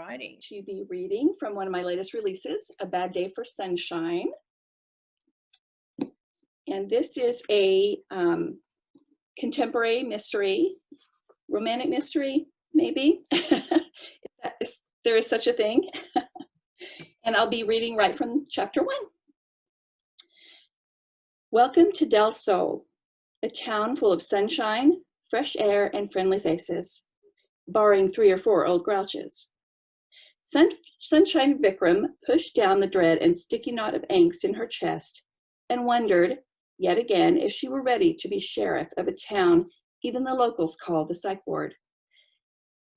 righty. To be reading from one of my latest releases, A Bad Day for Sunshine. And this is a contemporary mystery, romantic mystery, maybe. There is such a thing. And I'll be reading right from chapter 1. Welcome to Del Sol, a town full of sunshine, fresh air, and friendly faces, barring 3 or 4 old grouches. Sunshine Vikram pushed down the dread and sticky knot of angst in her chest and wondered, yet again, if she were ready to be sheriff of a town even the locals call the psych ward.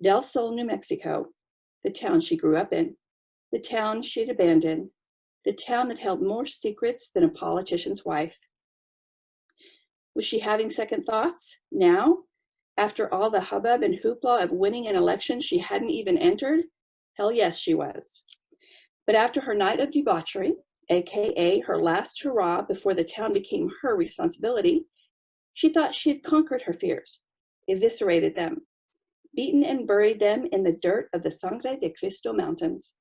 Del Sol, New Mexico, the town she grew up in, the town she'd abandoned, the town that held more secrets than a politician's wife. Was she having second thoughts now, after all the hubbub and hoopla of winning an election she hadn't even entered? Hell yes, she was. But after her night of debauchery, aka her last hurrah before the town became her responsibility, she thought she had conquered her fears, eviscerated them, beaten and buried them in the dirt of the Sangre de Cristo Mountains.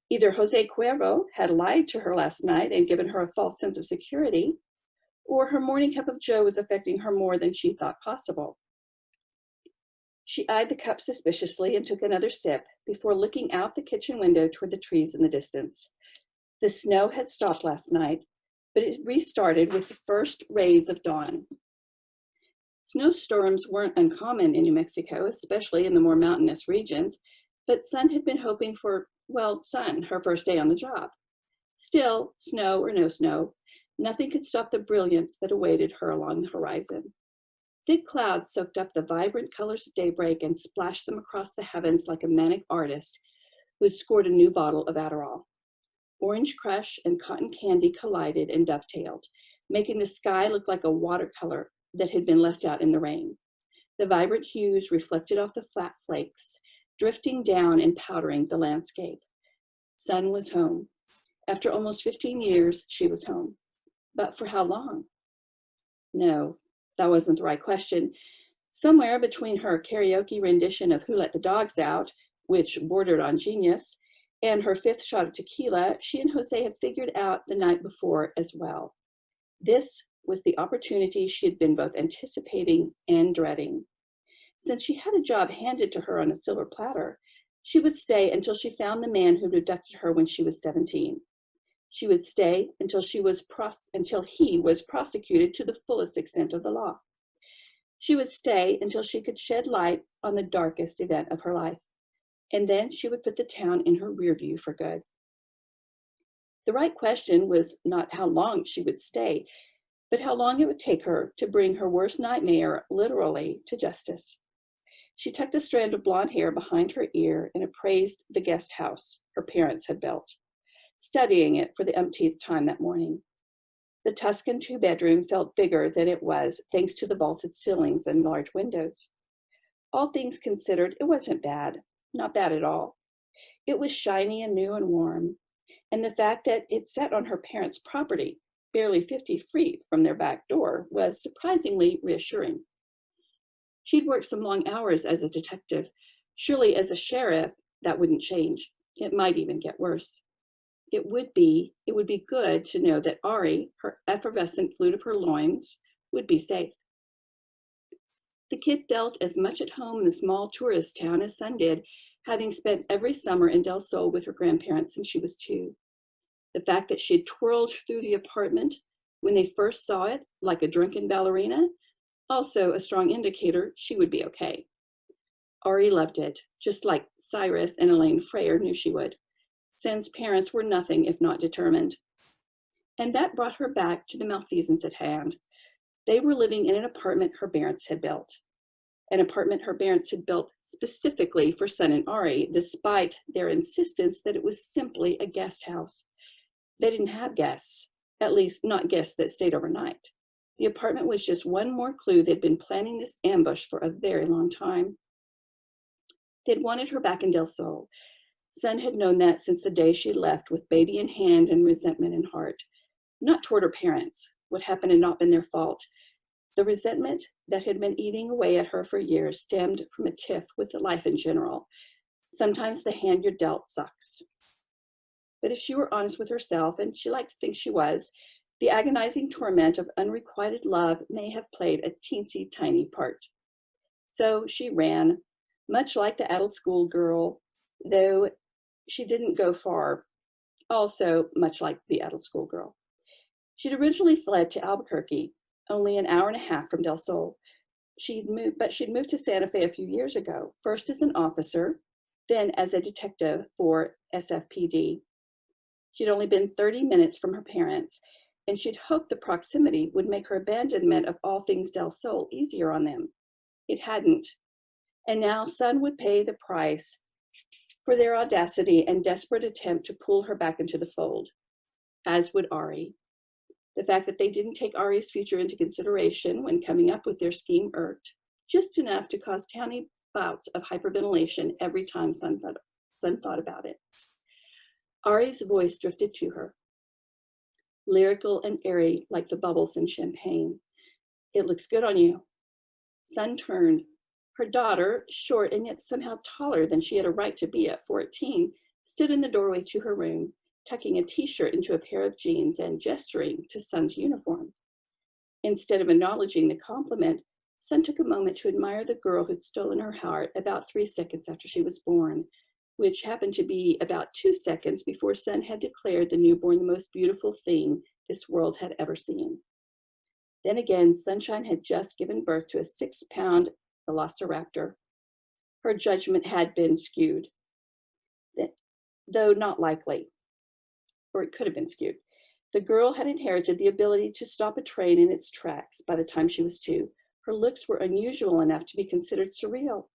Either Jose Cuervo had lied to her last night and given her a false sense of security, or her morning cup of joe was affecting her more than she thought possible. She eyed the cup suspiciously and took another sip before looking out the kitchen window toward the trees in the distance. The snow had stopped last night, but it restarted with the first rays of dawn. Snowstorms weren't uncommon in New Mexico, especially in the more mountainous regions, but Sun had been hoping for, well, sun, her first day on the job. Still, snow or no snow, nothing could stop the brilliance that awaited her along the horizon. Thick clouds soaked up the vibrant colors of daybreak and splashed them across the heavens like a manic artist who'd scored a new bottle of ARRRLD. Orange crush and cotton candy collided and dovetailed, making the sky look like a watercolor that had been left out in the rain. The vibrant hues reflected off the flat flakes, drifting down and powdering the landscape. Sun was home. After almost 15 years, she was home. But for how long? No, that wasn't the right question. Somewhere between her karaoke rendition of Who Let the Dogs Out, which bordered on genius, and her 5th shot of tequila, she and Jose had figured out the night before as well. This was the opportunity she had been both anticipating and dreading. Since she had a job handed to her on a silver platter, she would stay until she found the man who abducted her when she was 17. She would stay until he was prosecuted to the fullest extent of the law. She would stay until she could shed light on the darkest event of her life. And then she would put the town in her rear view for good. The right question was not how long she would stay, but how long it would take her to bring her worst nightmare literally to justice. She tucked a strand of blonde hair behind her ear and appraised the guest house her parents had built, studying it for the umpteenth time that morning. The Tuscan 2-bedroom felt bigger than it was thanks to the vaulted ceilings and large windows. All things considered, it wasn't bad, not bad at all. It was shiny and new and warm, and the fact that it sat on her parents' property, barely 50 feet from their back door, was surprisingly reassuring. She'd worked some long hours as a detective. Surely as a sheriff, that wouldn't change. It might even get worse. It would be good to know that Ari, her effervescent flute of her loins, would be safe. The kid felt as much at home in the small tourist town as Sun did, having spent every summer in Del Sol with her grandparents since she was 2. The fact that she had twirled through the apartment when they first saw it, like a drunken ballerina, also a strong indicator she would be okay. Ari loved it, just like Cyrus and Elaine Freyer knew she would. Sun's parents were nothing if not determined. And that brought her back to the malfeasance at hand. They were living in an apartment her parents had built. An apartment her parents had built specifically for Sun and Ari, despite their insistence that it was simply a guest house. They didn't have guests, at least not guests that stayed overnight. The apartment was just one more clue they'd been planning this ambush for a very long time. They'd wanted her back in Del Sol. Sun had known that since the day she left with baby in hand and resentment in heart. Not toward her parents. What happened had not been their fault. The resentment that had been eating away at her for years stemmed from a tiff with life in general. Sometimes the hand you're dealt sucks. But if she were honest with herself, and she liked to think she was, the agonizing torment of unrequited love may have played a teensy tiny part. So she ran, much like the adult schoolgirl, though she didn't go far, also much like the adult schoolgirl. She'd originally fled to Albuquerque, only an hour and a half from Del Sol. She'd moved to Santa Fe a few years ago, first as an officer, then as a detective for SFPD. She'd only been 30 minutes from her parents, and she'd hoped the proximity would make her abandonment of all things Del Sol easier on them. It hadn't. And now Son would pay the price for their audacity and desperate attempt to pull her back into the fold, as would Ari. The fact that they didn't take Ari's future into consideration when coming up with their scheme irked, just enough to cause tiny bouts of hyperventilation every time Son thought about it. Ari's voice drifted to her, lyrical and airy like the bubbles in champagne. It looks good on you. Son turned. Her daughter, short and yet somehow taller than she had a right to be at 14, stood in the doorway to her room, tucking a t-shirt into a pair of jeans and gesturing to Son's uniform. Instead of acknowledging the compliment, Son took a moment to admire the girl who'd stolen her heart about 3 seconds after she was born, which happened to be about 2 seconds before Son had declared the newborn the most beautiful thing this world had ever seen. Then again, Sunshine had just given birth to a 6-pound velociraptor. Her judgment had been skewed, though not likely, or it could have been skewed. The girl had inherited the ability to stop a train in its tracks by the time she was 2. Her looks were unusual enough to be considered surreal.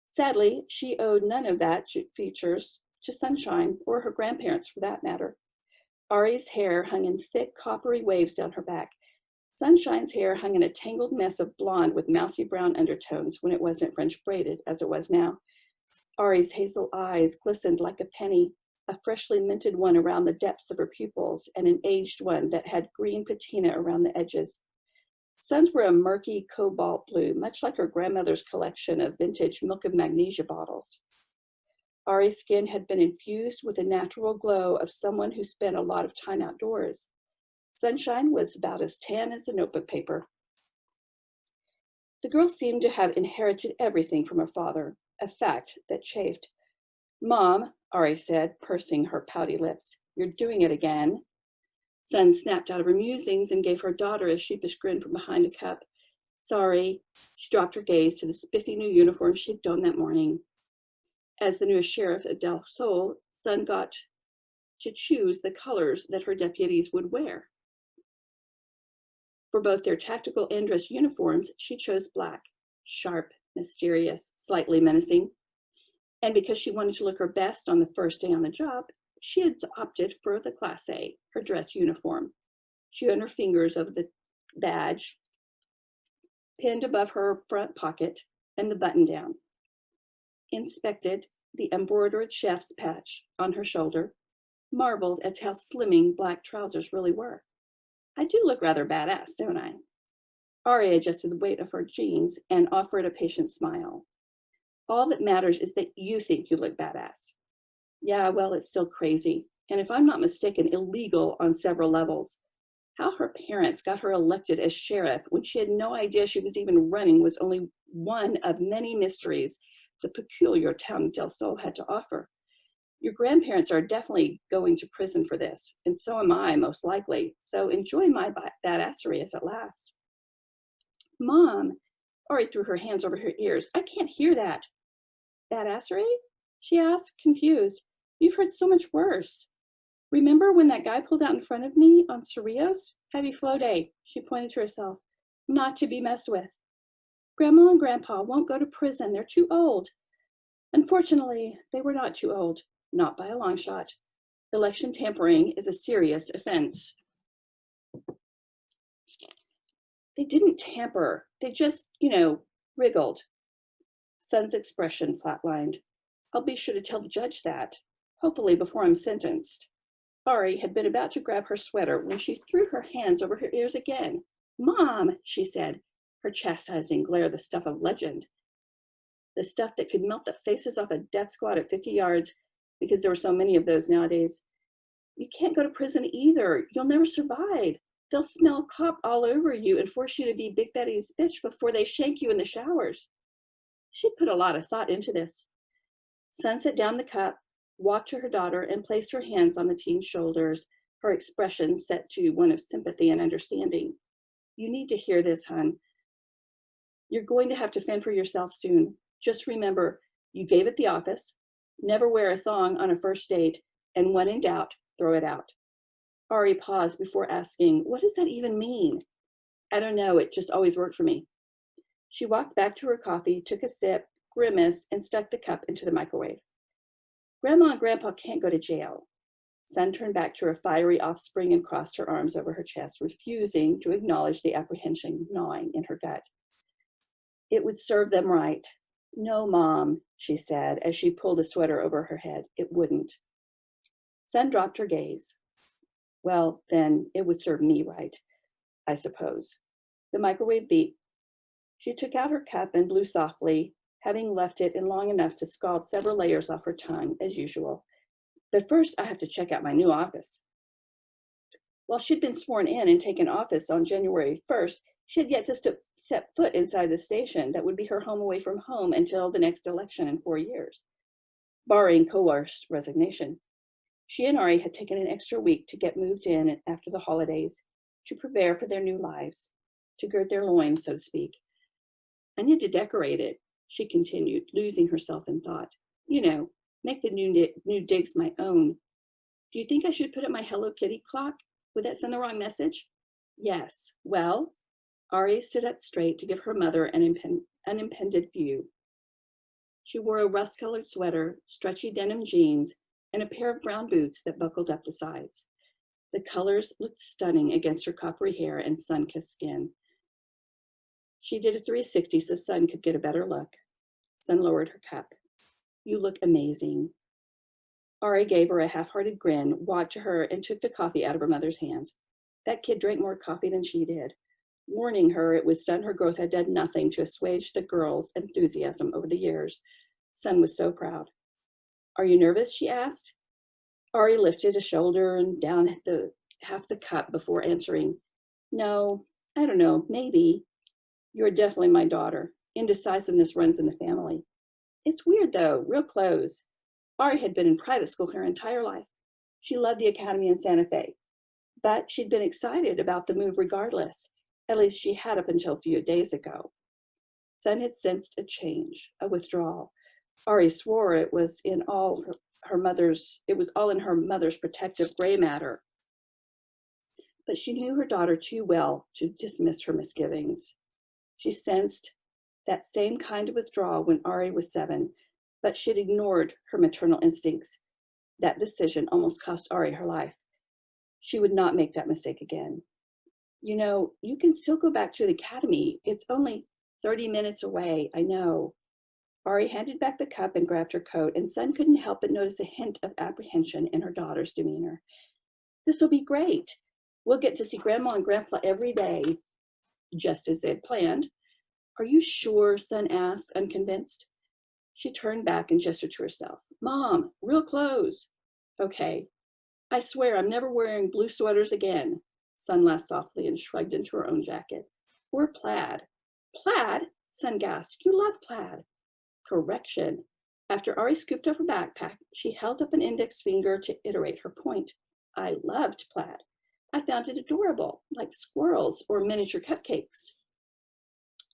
Sadly, she owed none of that features to Sunshine, or her grandparents for that matter. Ari's hair hung in thick, coppery waves down her back. Sunshine's hair hung in a tangled mess of blonde with mousy brown undertones when it wasn't French braided, as it was now. Ari's hazel eyes glistened like a penny, a freshly minted one around the depths of her pupils, and an aged one that had green patina around the edges. Sun's were a murky cobalt blue, much like her grandmother's collection of vintage milk of magnesia bottles. Ari's skin had been infused with the natural glow of someone who spent a lot of time outdoors. Sunshine was about as tan as a notebook paper. The girl seemed to have inherited everything from her father, a fact that chafed. "Mom," Ari said, pursing her pouty lips, "you're doing it again." Sun snapped out of her musings and gave her daughter a sheepish grin from behind a cup. "Sorry." She dropped her gaze to the spiffy new uniform she'd donned that morning. As the newest sheriff at Del Sol, Sun got to choose the colors that her deputies would wear. For both their tactical and dress uniforms, she chose black, sharp, mysterious, slightly menacing. And because she wanted to look her best on the first day on the job, she had opted for the Class A, her dress uniform. She owned her fingers of the badge pinned above her front pocket and the button down. Inspected the embroidered chef's patch on her shoulder, marveled at how slimming black trousers really were. "I do look rather badass, don't I?" Ari adjusted the weight of her jeans and offered a patient smile. "All that matters is that you think you look badass." "Yeah, well, it's still crazy. And if I'm not mistaken, illegal on several levels. How her parents got her elected as sheriff when she had no idea she was even running was only one of many mysteries the peculiar town of Del Sol had to offer. Your grandparents are definitely going to prison for this, and so am I, most likely. So enjoy my badassery as it lasts." "Mom," Ari threw her hands over her ears, "I can't hear that." "Badassery?" she asked, confused. "You've heard so much worse. Remember when that guy pulled out in front of me on Cerrillos? Heavy flow day," she pointed to herself. "Not to be messed with. Grandma and Grandpa won't go to prison. They're too old." Unfortunately, they were not too old, not by a long shot. Election tampering is a serious offense. "They didn't tamper. They just, wriggled." Sun's expression flatlined. "I'll be sure to tell the judge that, hopefully before I'm sentenced." Ari had been about to grab her sweater when she threw her hands over her ears again. "Mom," she said, her chastising glare the stuff of legend. the stuff that could melt the faces off a death squad at 50 yards, because there were so many of those nowadays. You can't go to prison either. You'll never survive. They'll smell cop all over you and force you to be Big Betty's bitch before they shank you in the showers. She put a lot of thought into this. Sun set down the cup, walked to her daughter, and placed her hands on the teen's shoulders, her expression set to one of sympathy and understanding. You need to hear this, hon. You're going to have to fend for yourself soon. Just remember, you gave at the office, never wear a thong on a first date, and when in doubt, throw it out. Ari paused before asking, what does that even mean? I don't know, it just always worked for me. She walked back to her coffee, took a sip, grimaced, and stuck the cup into the microwave. Grandma and Grandpa can't go to jail. Sun turned back to her fiery offspring and crossed her arms over her chest, refusing to acknowledge the apprehension gnawing in her gut. It would serve them right. No, Mom, she said as she pulled a sweater over her head. It wouldn't. Sun dropped her gaze. Well, then it would serve me right, I suppose. The microwave beeped. She took out her cup and blew softly, having left it in long enough to scald several layers off her tongue, as usual. But first, I have to check out my new office. While she'd been sworn in and taken office on January 1st, she had yet to set foot inside the station that would be her home away from home until the next election in 4 years, barring coerced resignation. She and Ari had taken an extra week to get moved in after the holidays, to prepare for their new lives, to gird their loins, so to speak. I need to decorate it, she continued, losing herself in thought. You know, make the new digs my own. Do you think I should put up my Hello Kitty clock? Would that send the wrong message? Yes. Well, Ari stood up straight to give her mother an unimpeded view. She wore a rust-colored sweater, stretchy denim jeans, and a pair of brown boots that buckled up the sides. The colors looked stunning against her coppery hair and sun-kissed skin. She did a 360 so Sun could get a better look. Sun lowered her cup. You look amazing. Ari gave her a half-hearted grin, walked to her, and took the coffee out of her mother's hands. That kid drank more coffee than she did. Warning her it would stun her growth had done nothing to assuage the girl's enthusiasm over the years. Sun was so proud. Are you nervous? She asked. Ari lifted a shoulder and down half the cup before answering. No, I don't know, maybe. You're definitely my daughter. Indecisiveness runs in the family. It's weird though, real close. Ari had been in private school her entire life. She loved the academy in Santa Fe, but she'd been excited about the move regardless. At least she had up until a few days ago. Sun had sensed a change, a withdrawal. Ari swore it was all in her mother's protective gray matter. But she knew her daughter too well to dismiss her misgivings. She sensed that same kind of withdrawal when Ari was 7, but she'd ignored her maternal instincts. That decision almost cost Ari her life. She would not make that mistake again. You know, you can still go back to the academy. It's only 30 minutes away, I know. Ari handed back the cup and grabbed her coat, and Sun couldn't help but notice a hint of apprehension in her daughter's demeanor. This will be great. We'll get to see Grandma and Grandpa every day, just as they'd planned. Are you sure? Sun asked, unconvinced. She turned back and gestured to herself. Mom, real close. Okay. I swear I'm never wearing blue sweaters again. Sun laughed softly and shrugged into her own jacket. Or plaid. Plaid? Sun gasped. You love plaid. Correction. After Ari scooped up her backpack, she held up an index finger to iterate her point. I loved plaid. I found it adorable, like squirrels or miniature cupcakes.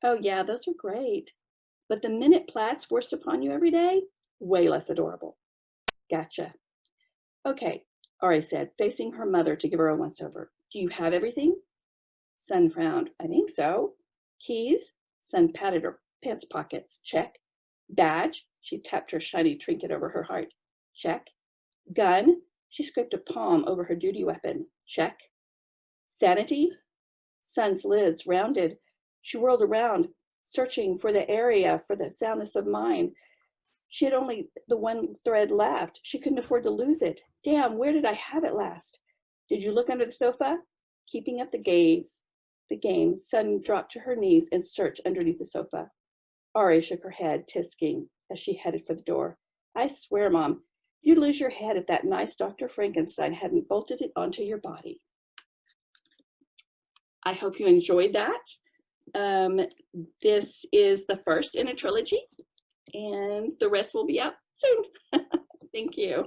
Oh yeah, those are great. But the minute plaid's forced upon you every day, way less adorable. Gotcha. Okay, Ari said, facing her mother to give her a once-over. Do you have everything? Sun frowned. I think so. Keys? Sun patted her pants pockets. Check. Badge? She tapped her shiny trinket over her heart. Check. Gun? She scraped a palm over her duty weapon. Check. Sanity? Sun's lids rounded. She whirled around, searching for the area for the soundness of mind. She had only the one thread left. She couldn't afford to lose it. Damn, where did I have it last? Did you look under the sofa? Keeping up the game, Sun dropped to her knees and searched underneath the sofa. Ari shook her head, tisking, as she headed for the door. I swear, Mom, you'd lose your head if that nice Dr. Frankenstein hadn't bolted it onto your body. I hope you enjoyed that. This is the first in a trilogy, and the rest will be out soon. Thank you.